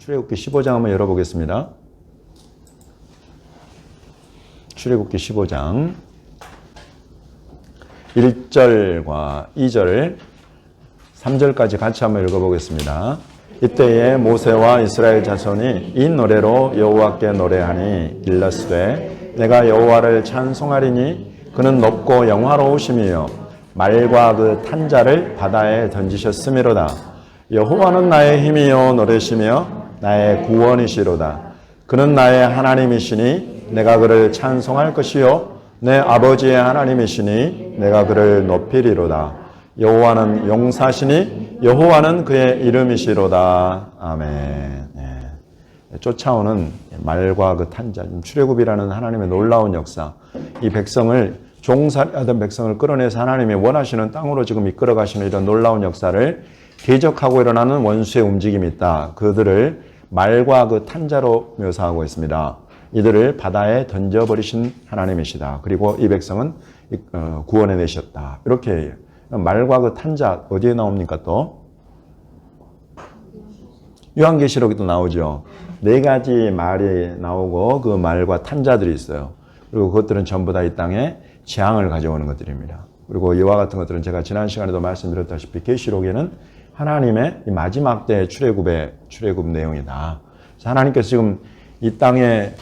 출애굽기 15장 한번 열어보겠습니다. 출애굽기 15장 1절과 2절 3절까지 같이 한번 읽어보겠습니다. 이때에 모세와 이스라엘 자손이 이 노래로 여호와께 노래하니 일러스되 내가 여호와를 찬송하리니 그는 높고 영화로우심이요 말과 그 탄자를 바다에 던지셨음이로다. 여호와는 나의 힘이요 노래시며 나의 구원이시로다. 그는 나의 하나님이시니 내가 그를 찬송할 것이요 내 아버지의 하나님이시니 내가 그를 높이리로다. 여호와는 용사시니 여호와는 그의 이름이시로다. 아멘. 쫓아오는 말과 그 탄자, 출애굽이라는 하나님의 놀라운 역사, 이 백성을 종살이하던 백성을 끌어내서 하나님이 원하시는 땅으로 지금 이끌어 가시는 이런 놀라운 역사를 대적하고 일어나는 원수의 움직임이 있다. 그들을 말과 그 탄자로 묘사하고 있습니다. 이들을 바다에 던져버리신 하나님이시다. 그리고 이 백성은 구원해 내셨다. 이렇게 말과 그 탄자 어디에 나옵니까 또? 요한계시록에도 나오죠. 4가지 말이 나오고 그 말과 탄자들이 있어요. 그리고 그것들은 전부 다 이 땅에 재앙을 가져오는 것들입니다. 그리고 이와 같은 것들은 제가 지난 시간에도 말씀드렸다시피 계시록에는 하나님의 이 마지막 때의 출애굽 내용이다. 하나님께서 지금 이 땅에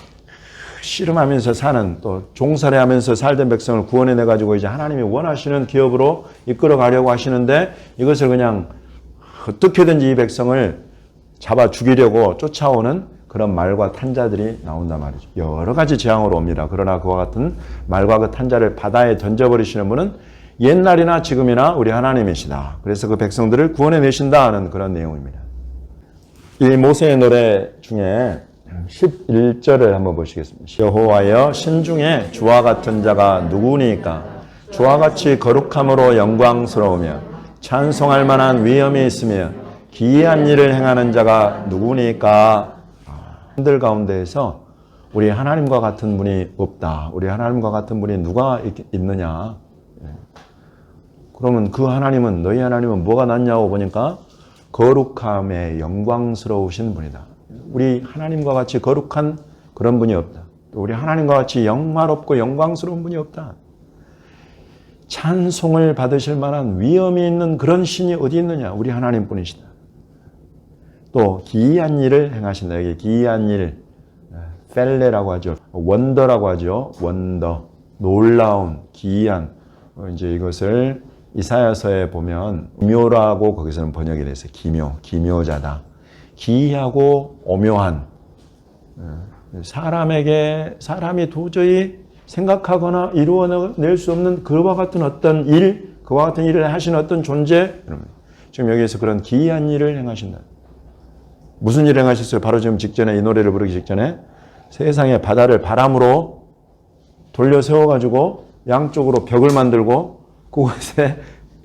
씨름하면서 사는 또 종살이하면서 살던 백성을 구원해내 가지고 이제 하나님이 원하시는 기업으로 이끌어 가려고 하시는데 이것을 그냥 어떻게든지 이 백성을 잡아 죽이려고 쫓아오는 그런 말과 탄자들이 나온단 말이죠. 여러 가지 재앙으로 옵니다. 그러나 그와 같은 말과 그 탄자를 바다에 던져버리시는 분은 옛날이나 지금이나 우리 하나님이시다. 그래서 그 백성들을 구원해 내신다 하는 그런 내용입니다. 이 모세의 노래 중에 11절을 한번 보시겠습니다. 여호와여 신중에 주와 같은 자가 누구니까 주와 같이 거룩함으로 영광스러우며 찬송할 만한 위엄이 있으며 기이한 일을 행하는 자가 누구니까. 들 가운데에서 우리 하나님과 같은 분이 없다. 우리 하나님과 같은 분이 누가 있느냐. 그러면 그 하나님은 너희 하나님은 뭐가 낫냐고 보니까 거룩함에 영광스러우신 분이다. 우리 하나님과 같이 거룩한 그런 분이 없다. 또 우리 하나님과 같이 영화롭고 영광스러운 분이 없다. 찬송을 받으실 만한 위엄이 있는 그런 신이 어디 있느냐. 우리 하나님뿐이시다. 또 기이한 일을 행하신다. 여기 기이한 일, 펠레라고 하죠. 원더라고 하죠. 원더, 놀라운, 기이한. 이제 이것을 이사야서에 보면 기묘라고 거기서는 번역이 돼서 기묘자다. 기이하고 오묘한. 사람이 도저히 생각하거나 이루어낼 수 없는 그와 같은 어떤 일, 그와 같은 일을 하시는 어떤 존재. 지금 여기에서 그런 기이한 일을 행하신다. 무슨 일을 행하셨어요? 바로 지금 직전에 이 노래를 부르기 직전에 세상의 바다를 바람으로 돌려 세워가지고 양쪽으로 벽을 만들고 그곳에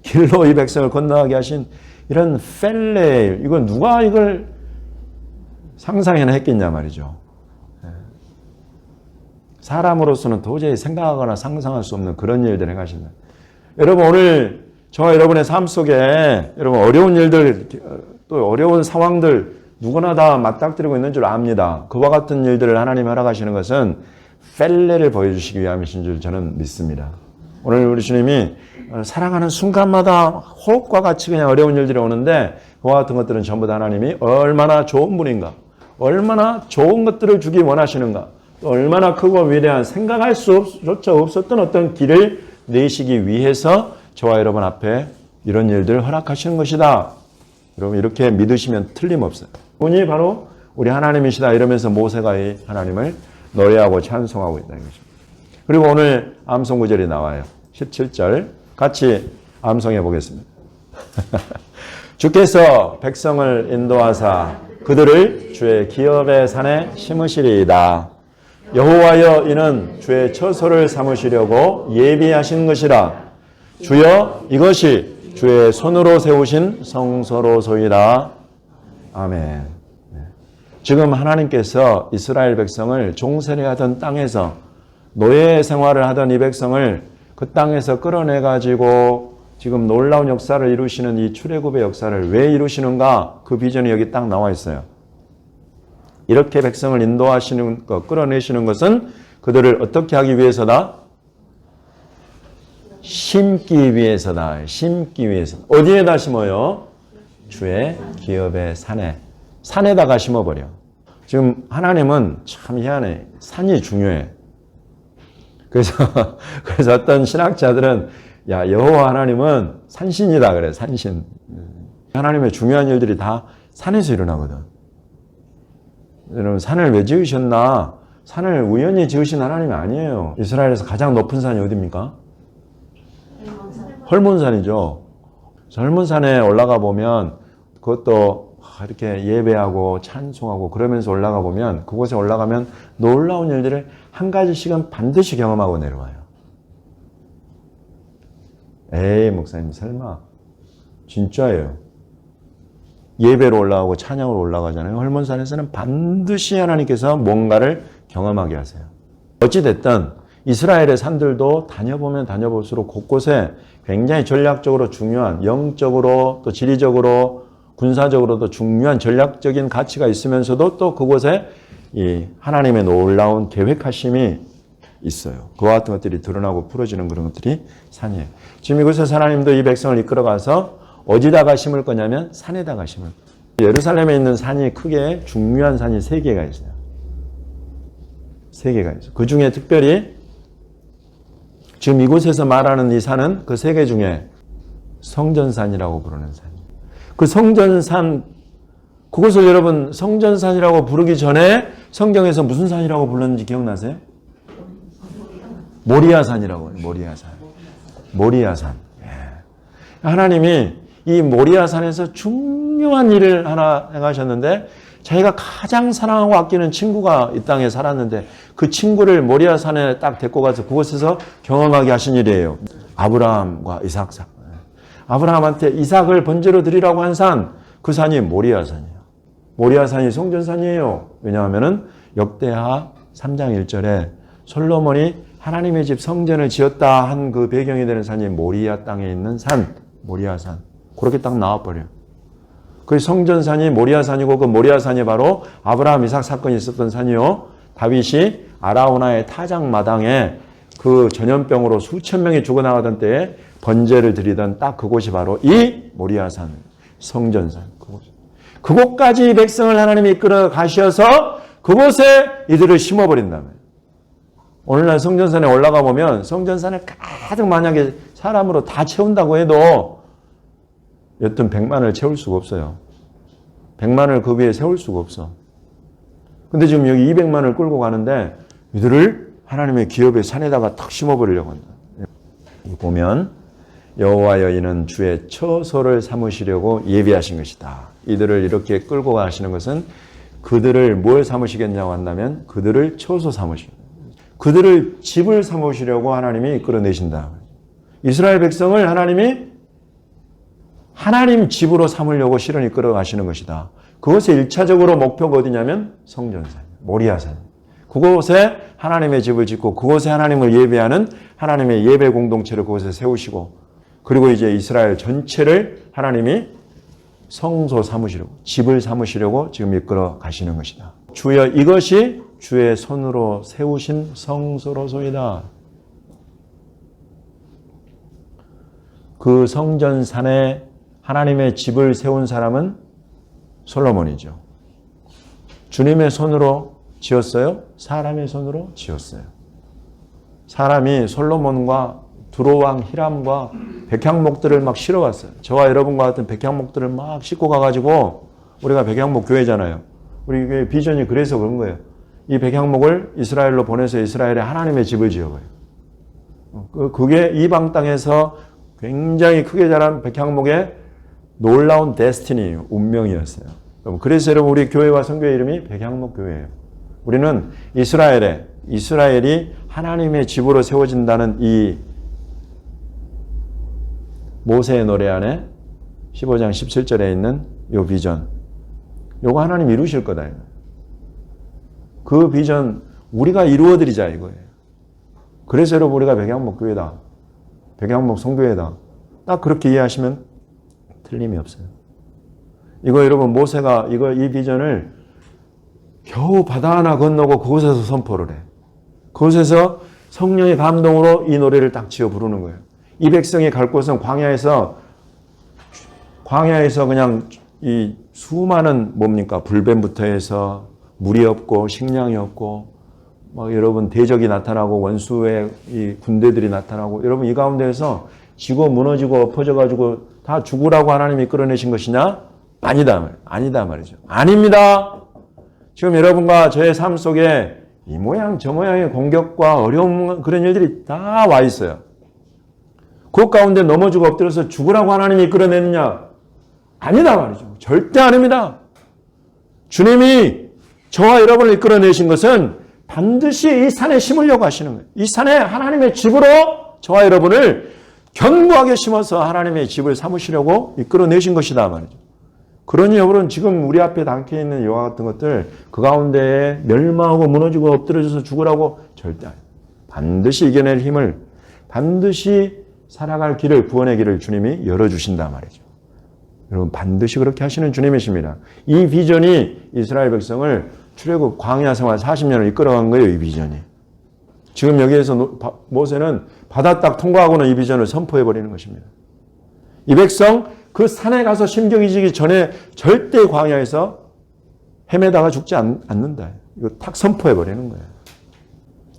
길로 이 백성을 건너가게 하신 이런 펠레, 이건 누가 이걸 상상해나 했겠냐 말이죠. 사람으로서는 도저히 생각하거나 상상할 수 없는 그런 일들을 행하신다. 여러분 오늘 저와 여러분의 삶 속에 여러분 어려운 일들 또 어려운 상황들 누구나 다 맞닥뜨리고 있는 줄 압니다. 그와 같은 일들을 하나님 허락하시는 것은 펠레를 보여주시기 위함이신 줄 저는 믿습니다. 오늘 우리 주님이 살아가는 순간마다 호흡과 같이 그냥 어려운 일들이 오는데 그와 같은 것들은 전부 다 하나님이 얼마나 좋은 분인가, 얼마나 좋은 것들을 주기 원하시는가, 또 얼마나 크고 위대한 생각할 수조차 없었던 어떤 길을 내시기 위해서 저와 여러분 앞에 이런 일들을 허락하시는 것이다. 여러분 이렇게 믿으시면 틀림없어요. 분이 바로 우리 하나님이시다 이러면서 모세가 이 하나님을 노래하고 찬송하고 있다는 것입니다. 그리고 오늘 암송 구절이 나와요. 17절 같이 암송해 보겠습니다. 주께서 백성을 인도하사 그들을 주의 기업의 산에 심으시리이다. 여호와여 이는 주의 처소를 삼으시려고 예비하신 것이라. 주여 이것이 주의 손으로 세우신 성소로소이다. 아멘. 지금 하나님께서 이스라엘 백성을 종살이하던 땅에서 노예 생활을 하던 이 백성을 그 땅에서 끌어내가지고 지금 놀라운 역사를 이루시는 이 출애굽의 역사를 왜 이루시는가? 그 비전이 여기 딱 나와 있어요. 이렇게 백성을 인도하시는 것, 끌어내시는 것은 그들을 어떻게 하기 위해서다? 심기 위해서다. 심기 위해서. 어디에다 심어요? 주의 기업의 산에. 산에다가 심어버려. 지금 하나님은 참 희한해. 산이 중요해. 그래서 어떤 신학자들은 야, 여호와 하나님은 산신이다 그래. 산신. 하나님의 중요한 일들이 다 산에서 일어나거든. 여러분, 산을 왜 지으셨나? 산을 우연히 지으신 하나님이 아니에요. 이스라엘에서 가장 높은 산이 어디입니까? 헐몬산이죠. 헐몬산에 올라가 보면 그것도 이렇게 예배하고 찬송하고 그러면서 올라가 보면 그곳에 올라가면 놀라운 일들을 한 가지씩은 반드시 경험하고 내려와요. 에이, 목사님 설마. 진짜예요. 예배로 올라가고 찬양으로 올라가잖아요. 헐몬산에서는 반드시 하나님께서 뭔가를 경험하게 하세요. 어찌됐든 이스라엘의 산들도 다녀보면 다녀볼수록 곳곳에 굉장히 전략적으로 중요한, 영적으로 또 지리적으로 군사적으로도 중요한 전략적인 가치가 있으면서도 또 그곳에 이 하나님의 놀라운 계획하심이 있어요. 그와 같은 것들이 드러나고 풀어지는 그런 것들이 산이에요. 지금 이곳에서 하나님도 이 백성을 이끌어가서 어디다가 심을 거냐면 산에다가 심을 거예요. 예루살렘에 있는 산이 크게 중요한 산이 3개가 있어요. 3개가 있어요. 그 중에 특별히 지금 이곳에서 말하는 이 산은 그 3개 중에 성전산이라고 부르는 산이에요. 그 성전산, 그것을 여러분 성전산이라고 부르기 전에 성경에서 무슨 산이라고 불렀는지 기억나세요? 모리아산이라고 해요. 모리아산. 모리아산. 예. 하나님이 이 모리아산에서 중요한 일을 하나 행하셨는데 자기가 가장 사랑하고 아끼는 친구가 이 땅에 살았는데 그 친구를 모리아산에 딱 데리고 가서 그곳에서 경험하게 하신 일이에요. 아브라함과 이삭. 아브라함한테 이삭을 번제로 드리라고 한 산, 그 산이 모리아산이에요. 모리아산이 성전산이에요. 왜냐하면 역대하 3장 1절에 솔로몬이 하나님의 집 성전을 지었다 한 그 배경이 되는 산이 모리아 땅에 있는 산, 모리아산. 그렇게 딱 나와버려요. 그 성전산이 모리아산이고 그 모리아산이 바로 아브라함 이삭 사건이 있었던 산이요. 다윗이 아라우나의 타작 마당에 그 전염병으로 수천 명이 죽어나가던 때에 번제를 드리던 딱 그곳이 바로 이 모리아산, 성전산. 그곳까지 백성을 하나님이 이끌어 가셔서 그곳에 이들을 심어버린다면 오늘날 성전산에 올라가 보면 성전산을 가득 만약에 사람으로 다 채운다고 해도 여튼 100만을 채울 수가 없어요. 100만을 그 위에 세울 수가 없어. 근데 지금 여기 200만을 끌고 가는데 이들을 하나님의 기업의 산에다가 탁 심어버리려고 한다. 보면 여호와여 이는 주의 처소를 삼으시려고 예비하신 것이다. 이들을 이렇게 끌고 가시는 것은 그들을 뭘 삼으시겠냐고 한다면 그들을 처소 삼으시고 그들을 집을 삼으시려고 하나님이 이끌어내신다. 이스라엘 백성을 하나님이 하나님 집으로 삼으려고 실은 이끌어 가시는 것이다. 그것의 1차적으로 목표가 어디냐면 성전산, 모리아산. 그곳에 하나님의 집을 짓고 그곳에 하나님을 예배하는 하나님의 예배 공동체를 그곳에 세우시고 그리고 이제 이스라엘 전체를 하나님이 성소 삼으시려고 집을 삼으시려고 지금 이끌어 가시는 것이다. 주여 이것이 주의 손으로 세우신 성소로소이다. 그 성전산에 하나님의 집을 세운 사람은 솔로몬이죠. 주님의 손으로 지었어요? 사람의 손으로 지었어요. 사람이 솔로몬과 두로왕 히람과 백향목들을 막 실어왔어요. 저와 여러분과 같은 백향목들을 막 싣고 가가지고 우리가 백향목 교회잖아요. 우리 교회 비전이 그래서 그런 거예요. 이 백향목을 이스라엘로 보내서 이스라엘에 하나님의 집을 지어봐요. 그게 이방 땅에서 굉장히 크게 자란 백향목의 놀라운 데스티니예요. 운명이었어요. 그래서 여러분 우리 교회와 선교회 이름이 백향목 교회예요. 우리는 이스라엘이 하나님의 집으로 세워진다는 이 모세의 노래 안에 15장 17절에 있는 이 비전. 요거 하나님 이루실 거다. 그 비전 우리가 이루어드리자 이거예요. 그래서 여러분 우리가 백향목 교회다. 백향목 성교회다. 딱 그렇게 이해하시면 틀림이 없어요. 이거 여러분 모세가 이 비전을 겨우 바다 하나 건너고 그곳에서 선포를 해. 그곳에서 성령의 감동으로 이 노래를 딱 지어 부르는 거예요. 이 백성이 갈 곳은 광야에서 그냥 이 수많은 뭡니까? 불뱀부터 해서 물이 없고 식량이 없고 막 여러분 대적이 나타나고 원수의 이 군대들이 나타나고 여러분 이 가운데에서 지고 무너지고 엎어져 가지고 다 죽으라고 하나님이 끌어내신 것이냐? 아니다 말이죠. 아닙니다. 지금 여러분과 저의 삶 속에 이 모양 저 모양의 공격과 어려움 그런 일들이 다 와 있어요. 그 가운데 넘어지고 엎드려서 죽으라고 하나님이 끌어내느냐? 아니다 말이죠. 절대 아닙니다. 주님이 저와 여러분을 이끌어내신 것은 반드시 이 산에 심으려고 하시는 거예요. 이 산에 하나님의 집으로 저와 여러분을 견고하게 심어서 하나님의 집을 삼으시려고 이끌어내신 것이다 말이죠. 그러니 여러분 지금 우리 앞에 담겨 있는 이와 같은 것들 그 가운데에 멸망하고 무너지고 엎드려져서 죽으라고 절대 아니에요. 반드시 이겨낼 힘을 반드시 살아갈 길을 구원의 길을 주님이 열어주신다 말이죠. 여러분 반드시 그렇게 하시는 주님이십니다. 이 비전이 이스라엘 백성을 출애굽 광야 생활 40년을 이끌어간 거예요. 이 비전이. 지금 여기에서 모세는 바다 딱 통과하고는 이 비전을 선포해버리는 것입니다. 이 백성 그 산에 가서 심경이 지기 전에 절대 광야에서 헤매다가 죽지 않는다. 이거 탁 선포해버리는 거예요.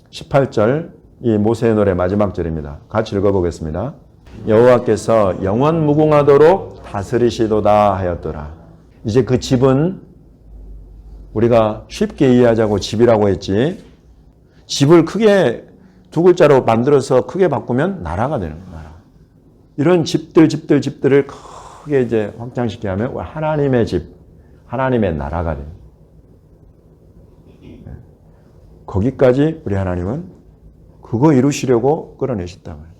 18절 이 모세의 노래 마지막 절입니다. 같이 읽어보겠습니다. 여호와께서 영원 무궁하도록 다스리시도다 하였더라. 이제 그 집은 우리가 쉽게 이해하자고 집이라고 했지 집을 크게 두 글자로 만들어서 크게 바꾸면 나라가 되는 거야. 나라. 이런 집들을 크게 이제 확장시켜 하면 하나님의 집, 하나님의 나라가 돼요. 거기까지 우리 하나님은 그거 이루시려고 끌어내셨단 말이에요.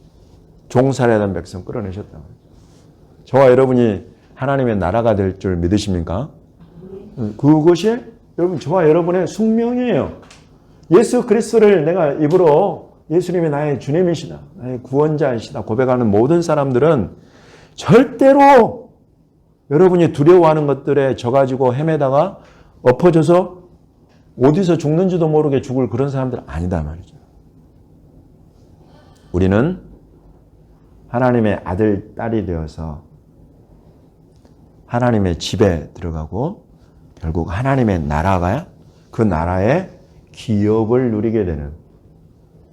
종살이야 된 백성 끌어내셨단 말이에요. 저와 여러분이 하나님의 나라가 될 줄 믿으십니까? 그것이 여러분 저와 여러분의 숙명이에요. 예수 그리스도를 내가 입으로 예수님이 나의 주님이시다, 나의 구원자이시다 고백하는 모든 사람들은 절대로 여러분이 두려워하는 것들에 져가지고 헤매다가 엎어져서 어디서 죽는지도 모르게 죽을 그런 사람들 아니다 말이죠. 우리는 하나님의 아들, 딸이 되어서 하나님의 집에 들어가고 결국 하나님의 나라가 그 나라의 기업을 누리게 되는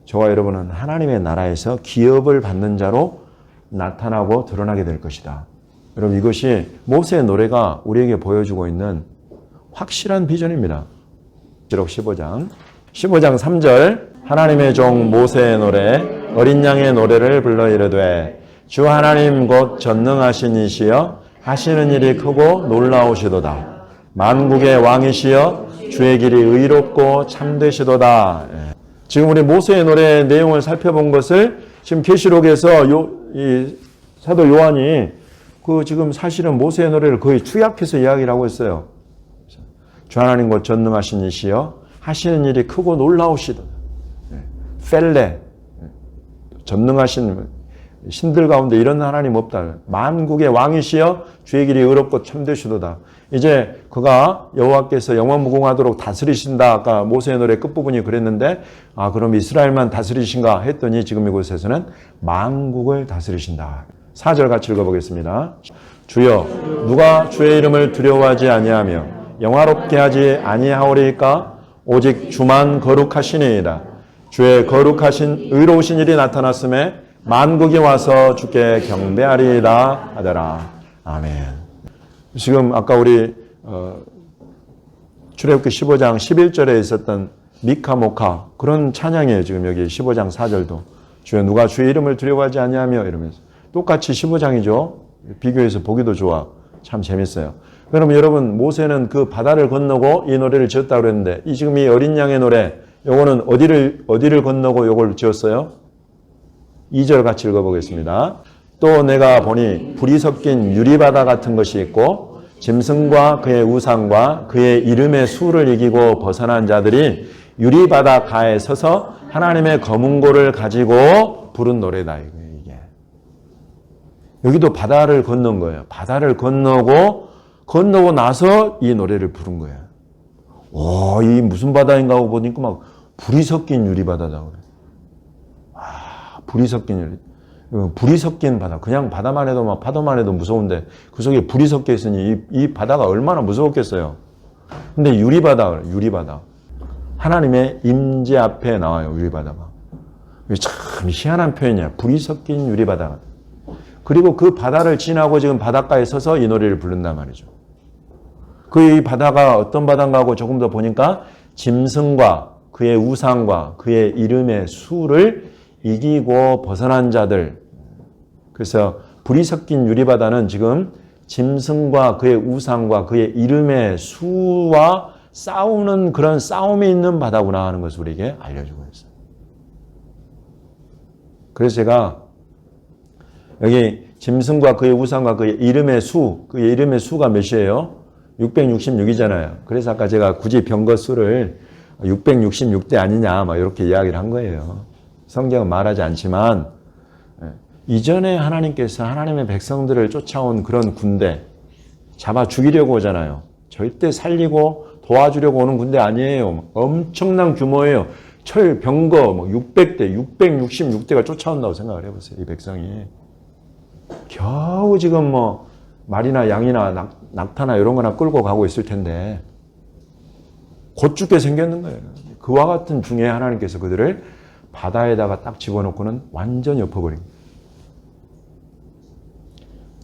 저와 여러분은 하나님의 나라에서 기업을 받는 자로 나타나고 드러나게 될 것이다. 여러분 이것이 모세의 노래가 우리에게 보여주고 있는 확실한 비전입니다. 기록 15장 3절 하나님의 종 모세의 노래 어린 양의 노래를 불러 이르되 주 하나님 곧 전능하신 이시여 하시는 일이 크고 놀라우시도다. 만국의 왕이시여 주의 길이 의롭고 참되시도다. 지금 우리 모세의 노래의 내용을 살펴본 것을 지금 계시록에서 이 사도 요한이 그 지금 사실은 모세의 노래를 거의 축약해서 이야기를 하고 있어요. 주 하나님 곧 전능하신 이시여 하시는 일이 크고 놀라우시도다. 펠레 전능하신 신들 가운데 이런 하나님 없다. 만국의 왕이시여 주의 길이 의롭고 참되시도다. 이제 그가 여호와께서 영원무궁하도록 다스리신다. 아까 모세의 노래 끝부분이 그랬는데 그럼 이스라엘만 다스리신가 했더니 지금 이곳에서는 만국을 다스리신다. 4절 같이 읽어보겠습니다. 주여 누가 주의 이름을 두려워하지 아니하며 영화롭게 하지 아니하오리까 오직 주만 거룩하시니이다. 주의 거룩하신 의로우신 일이 나타났음에 만국이 와서 주께 경배하리이다 하더라. 아멘. 지금 아까 우리 출애굽기 15장 11절에 있었던 미카 모카 그런 찬양이에요. 지금 여기 15장 4절도 주여 누가 주의 이름을 두려워하지 아니하며 이러면서 똑같이 15장이죠. 비교해서 보기도 좋아. 참 재밌어요. 그러면 여러분 모세는 그 바다를 건너고 이 노래를 지었다고 그랬는데 이 지금 이 어린 양의 노래 요거는 어디를 건너고 요걸 지었어요? 2절 같이 읽어보겠습니다. 또 내가 보니 불이 섞인 유리바다 같은 것이 있고 짐승과 그의 우상과 그의 이름의 수를 이기고 벗어난 자들이 유리바다 가에 서서 하나님의 검은고를 가지고 부른 노래다. 이게. 여기도 바다를 건넌 거예요. 바다를 건너고 나서 이 노래를 부른 거예요. 이 무슨 바다인가 하고 보니까 막 불이 섞인 유리바다다 그래. 불이 섞인 유리. 불이 섞인 바다. 그냥 바다만 해도 막 파도만 해도 무서운데 그 속에 불이 섞여 있으니 이 바다가 얼마나 무서웠겠어요. 근데 유리바다 그래. 유리바다. 하나님의 임재 앞에 나와요. 유리바다가. 참 희한한 표현이야. 불이 섞인 유리바다. 그리고 그 바다를 지나고 지금 바닷가에 서서 이 노래를 부른단 말이죠. 이 바다가 어떤 바다인가 하고 조금 더 보니까 짐승과 그의 우상과 그의 이름의 수를 이기고 벗어난 자들. 그래서 불이 섞인 유리바다는 지금 짐승과 그의 우상과 그의 이름의 수와 싸우는 그런 싸움이 있는 바다구나 하는 것을 우리에게 알려주고 있어요. 그래서 제가 여기 짐승과 그의 우상과 그의 이름의 수, 그의 이름의 수가 몇이에요? 666이잖아요. 그래서 아까 제가 굳이 병거 수를 666대 아니냐 막 이렇게 이야기를 한 거예요. 성경은 말하지 않지만 이전에 하나님께서 하나님의 백성들을 쫓아온 그런 군대 잡아 죽이려고 오잖아요. 절대 살리고 도와주려고 오는 군대 아니에요. 엄청난 규모예요. 철병거 600대, 666대가 쫓아온다고 생각을 해보세요. 이 백성이. 겨우 지금 말이나 양이나 낙타나 이런 거나 끌고 가고 있을 텐데 곧 죽게 생겼는 거예요. 그와 같은 중에 하나님께서 그들을 바다에다가 딱 집어넣고는 완전히 엎어버립니다.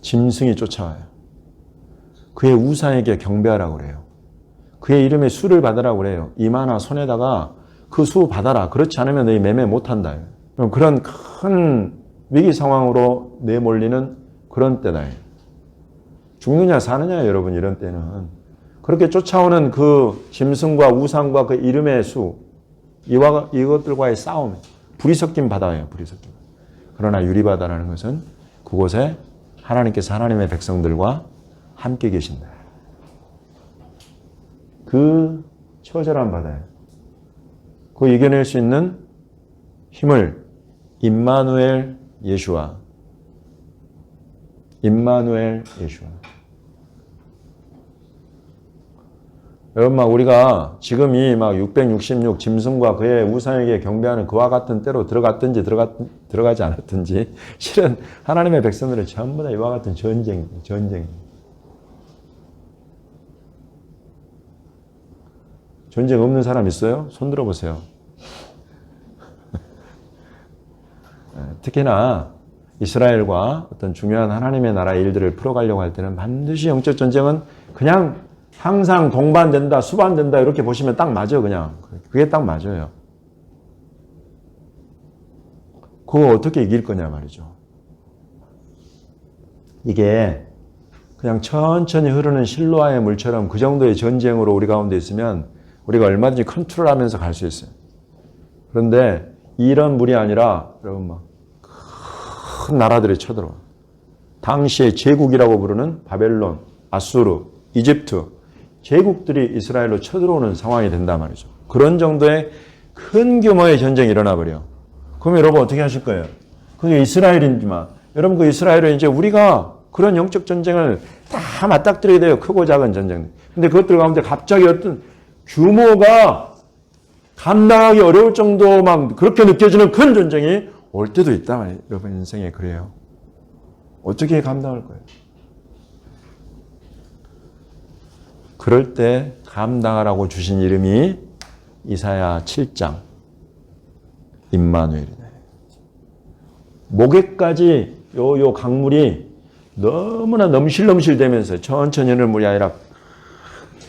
짐승이 쫓아와요. 그의 우상에게 경배하라고 그래요. 그의 이름의 수를 받으라고 그래요. 이마나 손에다가 그 수 받아라. 그렇지 않으면 너희 매매 못한다. 그런 큰 위기 상황으로 내몰리는 그런 때다. 죽느냐 사느냐 여러분 이런 때는. 그렇게 쫓아오는 그 짐승과 우상과 그 이름의 수 이것들과의 싸움. 불이 섞인 바다예요. 불이 섞인 바다. 그러나 유리바다라는 것은 그곳에 하나님께서 하나님의 백성들과 함께 계신다. 그 처절한 바다예요. 그 이겨낼 수 있는 힘을 임마누엘 예수와 여러분 우리가 지금 이 666 짐승과 그의 우상에게 경배하는 그와 같은 때로 들어갔든지 들어가지 않았든지 실은 하나님의 백성들은 전부 다 이와 같은 전쟁. 전쟁 없는 사람 있어요? 손 들어보세요. 특히나 이스라엘과 어떤 중요한 하나님의 나라 일들을 풀어가려고 할 때는 반드시 영적 전쟁은 그냥 항상 동반된다, 수반된다 이렇게 보시면 딱 맞아요. 그냥 그게 딱 맞아요. 그거 어떻게 이길 거냐 말이죠. 이게 그냥 천천히 흐르는 실로아의 물처럼 그 정도의 전쟁으로 우리 가운데 있으면 우리가 얼마든지 컨트롤하면서 갈 수 있어요. 그런데 이런 물이 아니라 여러분 큰 나라들이 쳐들어와. 당시의 제국이라고 부르는 바벨론, 아수르, 이집트 제국들이 이스라엘로 쳐들어오는 상황이 된단 말이죠. 그런 정도의 큰 규모의 전쟁이 일어나 버려. 그럼 여러분 어떻게 하실 거예요? 그게 이스라엘이지만 여러분 그 이스라엘은 이제 우리가 그런 영적 전쟁을 다 맞닥뜨려야 돼요. 크고 작은 전쟁. 근데 그것들 가운데 갑자기 어떤 규모가 감당하기 어려울 정도 그렇게 느껴지는 큰 전쟁이 올 때도 있다 말이에요. 여러분 인생에 그래요. 어떻게 감당할 거예요? 그럴 때 감당하라고 주신 이름이 이사야 7장 임마누엘이다. 목에까지 요 강물이 너무나 넘실넘실 되면서 천천히 흐르는 물이 아니라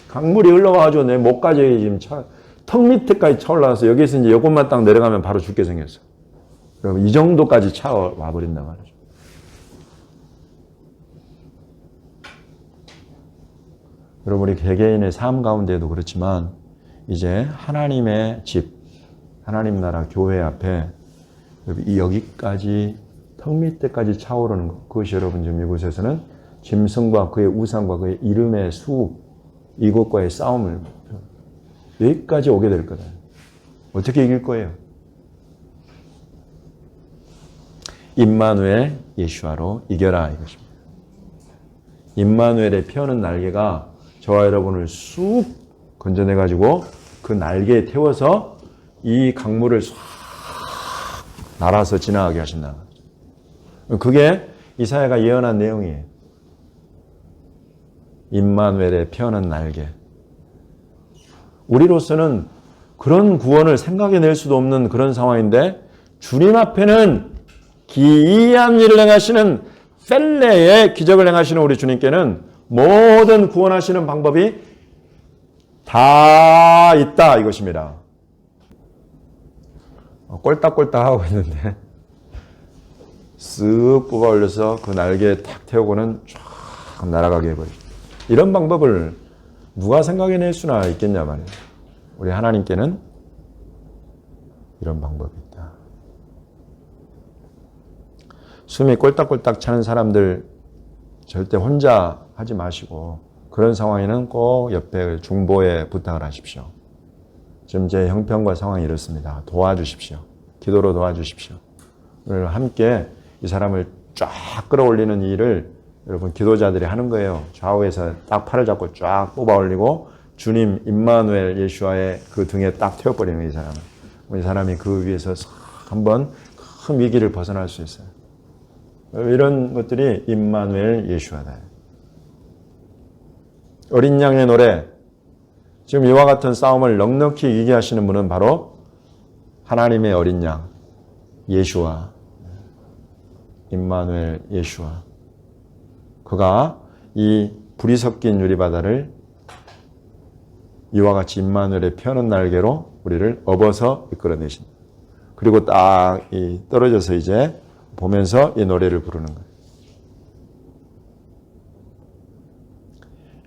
강물이 흘러가지고 내 목까지 지금 턱 밑에까지 차올라와서 여기서 이제 요것만 딱 내려가면 바로 죽게 생겼어. 여러분 이 정도까지 차와 버린단 말이죠. 여러분 우리 개개인의 삶 가운데도 그렇지만 이제 하나님의 집, 하나님 나라 교회 앞에 여기까지 턱 밑에까지 차오르는 것. 그것이 여러분 지금 이곳에서는 짐승과 그의 우상과 그의 이름의 수 이것과의 싸움을 여기까지 오게 될 거다. 어떻게 이길 거예요? 임마누엘 예수아로 이겨라 이것입니다. 임마누엘의 펴는 날개가 저와 여러분을 쑥 건져내가지고 그 날개에 태워서 이 강물을 싹 날아서 지나가게 하신다. 그게 이사야가 예언한 내용이에요. 임마누엘의 펴는 날개. 우리로서는 그런 구원을 생각해낼 수도 없는 그런 상황인데 주님 앞에는 기이한 일을 행하시는 펠레의 기적을 행하시는 우리 주님께는 모든 구원하시는 방법이 다 있다 이것입니다. 꼴딱꼴딱 하고 있는데 쓱 뽑아 올려서 그 날개에 탁 태우고는 쫙 날아가게 해버리죠. 이런 방법을 누가 생각해낼 수나 있겠냐 말이에요. 우리 하나님께는 이런 방법이 있다. 숨이 꼴딱꼴딱 차는 사람들 절대 혼자 하지 마시고 그런 상황에는 꼭 옆에 중보에 부탁을 하십시오. 지금 제 형편과 상황이 이렇습니다. 도와주십시오. 기도로 도와주십시오. 오늘 함께 이 사람을 쫙 끌어올리는 일을 여러분 기도자들이 하는 거예요. 좌우에서 딱 팔을 잡고 쫙 뽑아 올리고 주님 임마누엘 예수와의 그 등에 딱 태워버리는 이 사람을. 이 사람이 그 위에서 한번 큰 위기를 벗어날 수 있어요. 이런 것들이 임마누엘 예수와다. 어린 양의 노래. 지금 이와 같은 싸움을 넉넉히 이기하시는 분은 바로 하나님의 어린 양 예수와 임마누엘 예수와 그가 이 불이 섞인 유리바다를 이와 같이 임마누엘의 펴는 날개로 우리를 업어서 이끌어내신다. 그리고 딱 이 떨어져서 이제 보면서 이 노래를 부르는 거예요.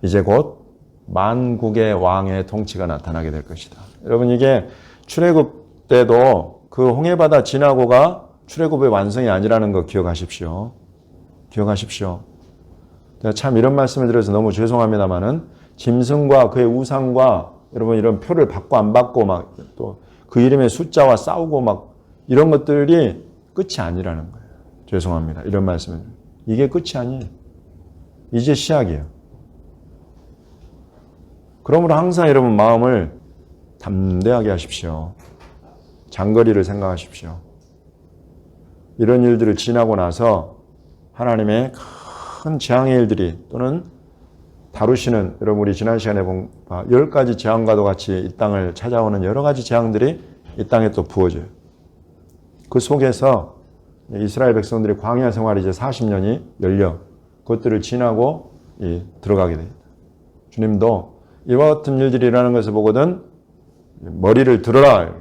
이제 곧 만국의 왕의 통치가 나타나게 될 것이다. 여러분 이게 출애굽 때도 그 홍해바다 지나고가 출애굽의 완성이 아니라는 거 기억하십시오. 기억하십시오. 제가 참 이런 말씀을 드려서 너무 죄송합니다만은 짐승과 그의 우상과 여러분 이런 표를 받고 안 받고 막 또 그 이름의 숫자와 싸우고 막 이런 것들이 끝이 아니라는 거예요. 죄송합니다. 이런 말씀을. 이게 끝이 아니에요. 이제 시작이에요. 그러므로 항상 여러분 마음을 담대하게 하십시오. 장거리를 생각하십시오. 이런 일들을 지나고 나서 하나님의 큰 재앙의 일들이 또는 다루시는 여러분 우리 지난 시간에 본 10가지 재앙과도 같이 이 땅을 찾아오는 여러 가지 재앙들이 이 땅에 또 부어져요. 그 속에서 이스라엘 백성들이 광야 생활이 이제 40년이 열려 그것들을 지나고 들어가게 됩니다. 주님도 이와 같은 일들이 일어나는 것을 보거든 머리를 들어라.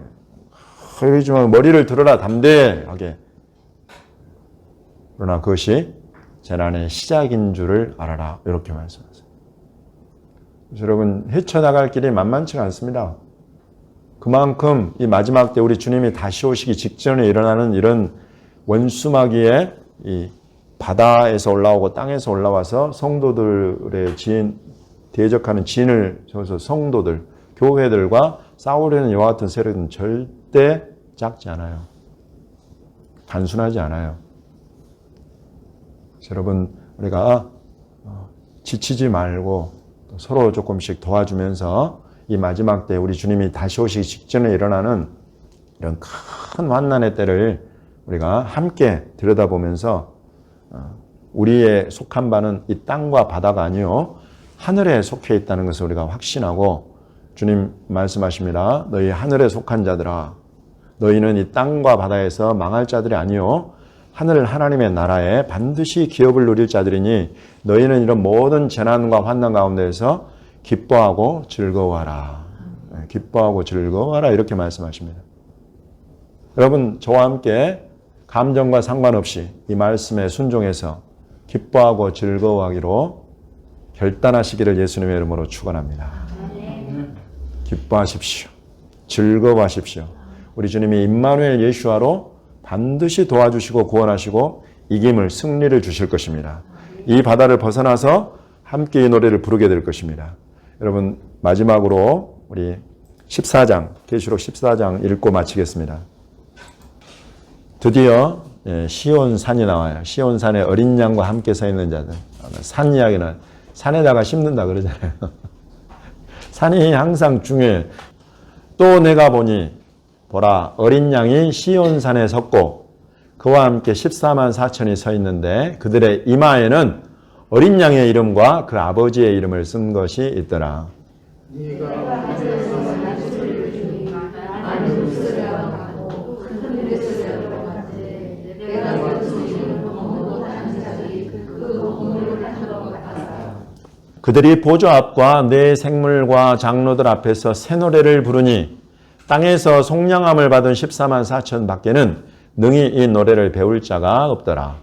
머리를 들어라 담대하게. 그러나 그것이 재난의 시작인 줄을 알아라. 이렇게 말씀하세요. 그래서 여러분 헤쳐나갈 길이 만만치가 않습니다. 그만큼 이 마지막 때 우리 주님이 다시 오시기 직전에 일어나는 이런 원수마귀의 이 바다에서 올라오고 땅에서 올라와서 성도들의 대적하는 진을 저서 성도들, 교회들과 싸우려는 이와 같은 세력은 절대 작지 않아요. 단순하지 않아요. 그래서 여러분 우리가 지치지 말고 서로 조금씩 도와주면서 이 마지막 때 우리 주님이 다시 오시기 직전에 일어나는 이런 큰 환난의 때를 우리가 함께 들여다보면서 우리의 속한 바는 이 땅과 바다가 아니요 하늘에 속해 있다는 것을 우리가 확신하고 주님 말씀하십니다. 너희 하늘에 속한 자들아 너희는 이 땅과 바다에서 망할 자들이 아니요 하늘 하나님의 나라에 반드시 기업을 누릴 자들이니 너희는 이런 모든 재난과 환난 가운데에서 기뻐하고 즐거워하라. 기뻐하고 즐거워하라 이렇게 말씀하십니다. 여러분 저와 함께 감정과 상관없이 이 말씀에 순종해서 기뻐하고 즐거워하기로 결단하시기를 예수님의 이름으로 축원합니다. 기뻐하십시오. 즐거워하십시오. 우리 주님이 임마누엘 예수와로 반드시 도와주시고 구원하시고 이김을 승리를 주실 것입니다. 이 바다를 벗어나서 함께 이 노래를 부르게 될 것입니다. 여러분 마지막으로 우리 14장 계시록 14장 읽고 마치겠습니다. 드디어 시온산이 나와요. 시온산에 어린 양과 함께 서 있는 자들. 산 이야기는 산에다가 심는다 그러잖아요. 산이 항상 중요해. 또 내가 보니 보라 어린 양이 시온산에 섰고 그와 함께 14만 4천이 서 있는데 그들의 이마에는 어린 양의 이름과 그 아버지의 이름을 쓴 것이 있더라. 그들이 보좌 앞과 내 생물과 장로들 앞에서 새 노래를 부르니 땅에서 속량함을 받은 14만 4천 밖에는 능히 이 노래를 배울 자가 없더라.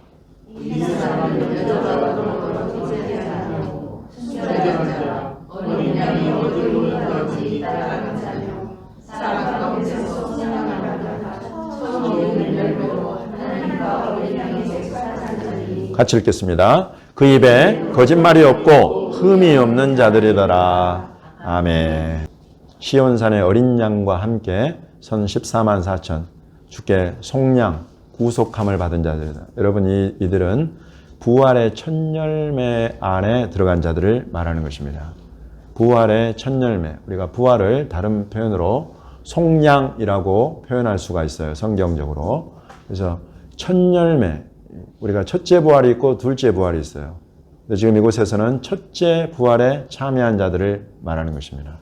같이 읽겠습니다. 그 입에 거짓말이 없고 흠이 없는 자들이더라. 아멘. 시온산의 어린 양과 함께 선 14만 4천 주께 속량, 구속함을 받은 자들이다. 여러분 이들은 부활의 첫 열매 안에 들어간 자들을 말하는 것입니다. 부활의 첫 열매. 우리가 부활을 다른 표현으로 속량이라고 표현할 수가 있어요. 성경적으로. 그래서 첫 열매. 우리가 첫째 부활이 있고 둘째 부활이 있어요. 근데 지금 이곳에서는 첫째 부활에 참여한 자들을 말하는 것입니다.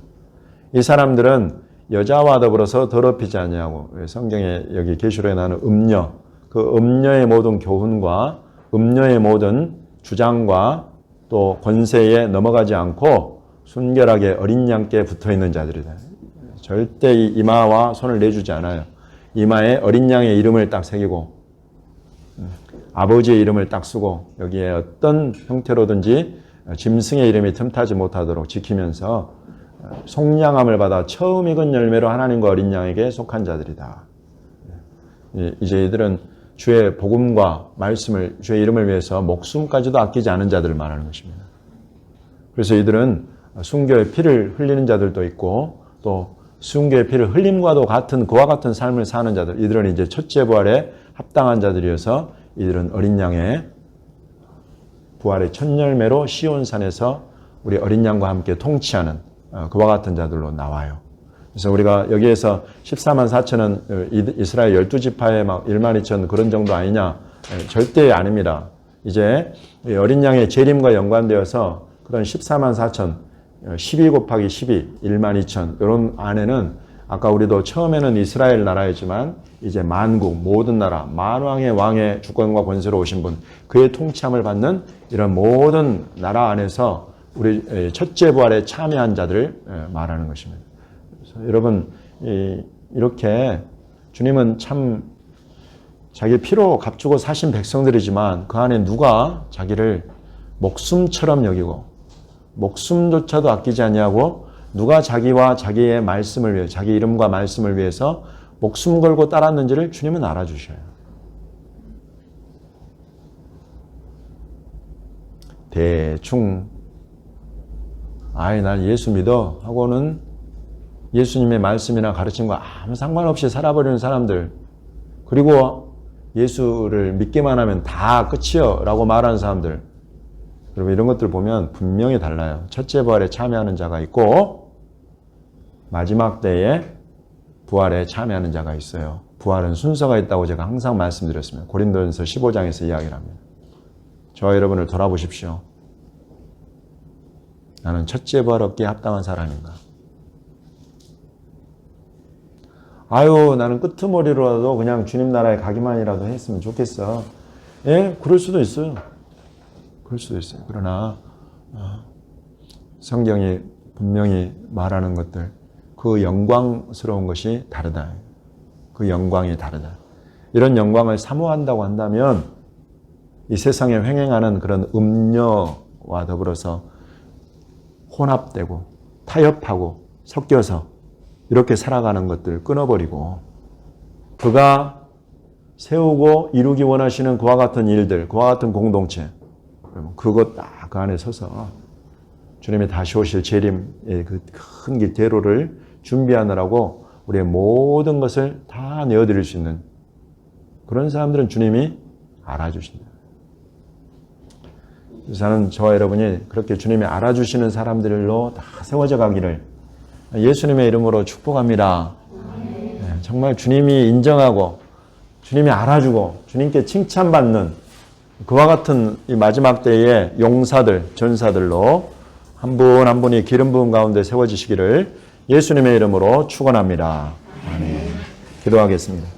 이 사람들은 여자와 더불어서 더럽히지 아니하고 성경에 여기 계시록에 나오는 음녀, 그 음녀의 모든 교훈과 음녀의 모든 주장과 또 권세에 넘어가지 않고 순결하게 어린 양께 붙어있는 자들이다. 절대 이 이마와 손을 내주지 않아요. 이마에 어린 양의 이름을 딱 새기고 아버지의 이름을 딱 쓰고 여기에 어떤 형태로든지 짐승의 이름이 틈타지 못하도록 지키면서 속량함을 받아 처음 익은 열매로 하나님과 어린 양에게 속한 자들이다. 이제 이들은 주의 복음과 말씀을 주의 이름을 위해서 목숨까지도 아끼지 않은 자들을 말하는 것입니다. 그래서 이들은 순교의 피를 흘리는 자들도 있고 또 순교의 피를 흘림과도 같은 그와 같은 삶을 사는 자들, 이들은 이제 첫째 부활에 합당한 자들이어서 이들은 어린 양의 부활의 첫 열매로 시온산에서 우리 어린 양과 함께 통치하는 그와 같은 자들로 나와요. 그래서 우리가 여기에서 14만 4천은 이스라엘 12지파의 막 1만 2천 그런 정도 아니냐? 절대 아닙니다. 이제 어린 양의 재림과 연관되어서 그런 14만 4천, 12 곱하기 12, 1만 2천 이런 안에는 아까 우리도 처음에는 이스라엘 나라였지만 이제 만국, 모든 나라, 만왕의 왕의 주권과 권세로 오신 분, 그의 통치함을 받는 이런 모든 나라 안에서 우리 첫째 부활에 참여한 자들을 말하는 것입니다. 그래서 여러분 이렇게 주님은 참 자기 피로 값주고 사신 백성들이지만 그 안에 누가 자기를 목숨처럼 여기고 목숨조차도 아끼지 아니하고 누가 자기와 자기의 말씀을 위해 자기 이름과 말씀을 위해서 목숨 걸고 따랐는지를 주님은 알아주셔요. 대충 난 예수 믿어 하고는 예수님의 말씀이나 가르침과 아무 상관없이 살아버리는 사람들, 그리고 예수를 믿기만 하면 다 끝이요 라고 말하는 사람들, 여러분 이런 것들 보면 분명히 달라요. 첫째 부활에 참여하는 자가 있고 마지막 때에 부활에 참여하는 자가 있어요. 부활은 순서가 있다고 제가 항상 말씀드렸습니다. 고린도전서 15장에서 이야기를 합니다. 저와 여러분을 돌아보십시오. 나는 첫째 부활 얻기에 합당한 사람인가? 나는 끄트머리로라도 그냥 주님 나라에 가기만이라도 했으면 좋겠어. 예, 그럴 수도 있어요. 그럴 수도 있어요. 그러나 성경이 분명히 말하는 것들, 그 영광스러운 것이 다르다. 그 영광이 다르다. 이런 영광을 사모한다고 한다면 이 세상에 횡행하는 그런 음녀와 더불어서 혼합되고 타협하고 섞여서 이렇게 살아가는 것들 끊어버리고 그가 세우고 이루기 원하시는 그와 같은 일들, 그와 같은 공동체, 그것 딱 그 안에 서서 주님이 다시 오실 재림의 그 큰 길 대로를 준비하느라고 우리의 모든 것을 다 내어드릴 수 있는 그런 사람들은 주님이 알아주신다. 그래서 저는 저와 여러분이 그렇게 주님이 알아주시는 사람들로 다 세워져 가기를, 예수님의 이름으로 축복합니다. 정말 주님이 인정하고 주님이 알아주고 주님께 칭찬받는 그와 같은 이 마지막 때의 용사들, 전사들로 한 분 한 분이 기름 부음 가운데 세워지시기를 예수님의 이름으로 축원합니다. 아멘. 기도하겠습니다.